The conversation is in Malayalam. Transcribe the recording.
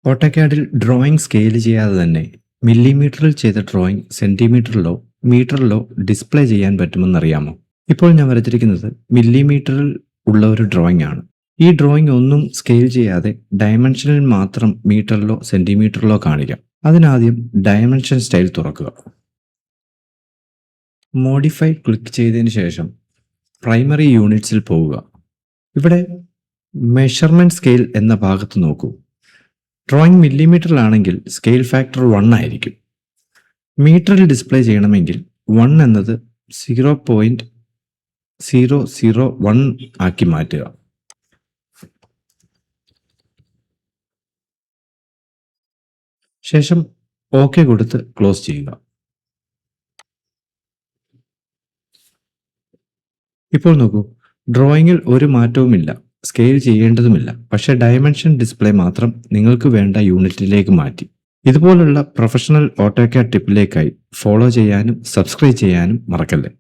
ഓട്ടോക്യാഡിൽ ഡ്രോയിംഗ് സ്കെയിൽ ചെയ്യാതെ തന്നെ മില്ലിമീറ്ററിൽ ചെയ്ത ഡ്രോയിംഗ് സെന്റിമീറ്ററിലോ മീറ്ററിലോ ഡിസ്പ്ലേ ചെയ്യാൻ പറ്റുമെന്നറിയാമോ? ഇപ്പോൾ ഞാൻ വരച്ചിരിക്കുന്നത് മില്ലിമീറ്ററിൽ ഉള്ള ഒരു ഡ്രോയിംഗ് ആണ്. ഈ ഡ്രോയിംഗ് ഒന്നും സ്കെയിൽ ചെയ്യാതെ ഡയമെൻഷനിൽ മാത്രം മീറ്ററിലോ സെന്റിമീറ്ററിലോ കാണിക്കാം. അതിനാദ്യം ഡയമെൻഷൻ സ്റ്റൈൽ തുറക്കുക. മോഡിഫൈ ക്ലിക്ക് ചെയ്തതിന് ശേഷം പ്രൈമറി യൂണിറ്റ്സിൽ പോവുക. ഇവിടെ മെഷർമെന്റ് സ്കെയിൽ എന്ന ഭാഗത്ത് നോക്കൂ. ഡ്രോയിങ് മില്ലിമീറ്ററിലാണെങ്കിൽ സ്കെയിൽ ഫാക്ടർ 1 ആയിരിക്കും. മീറ്ററിൽ ഡിസ്പ്ലേ ചെയ്യണമെങ്കിൽ 1 എന്നത് 0.001 ആക്കി മാറ്റുക. ശേഷം ഓക്കെ കൊടുത്ത് ക്ലോസ് ചെയ്യുക. ഇപ്പോൾ നോക്കൂ, ഡ്രോയിങ്ങിൽ ഒരു മാറ്റവുമില്ല, സ്കെയിൽ ചെയ്യേണ്ടതുമില്ല. പക്ഷേ ഡയമെൻഷൻ ഡിസ്പ്ലേ മാത്രം നിങ്ങൾക്ക് വേണ്ട യൂണിറ്റിലേക്ക് മാറ്റി. ഇതുപോലുള്ള പ്രൊഫഷണൽ ഓട്ടോക്യാഡ് ടിപ്പിലേക്കായി ഫോളോ ചെയ്യാനും സബ്സ്ക്രൈബ് ചെയ്യാനും മറക്കല്ലേ.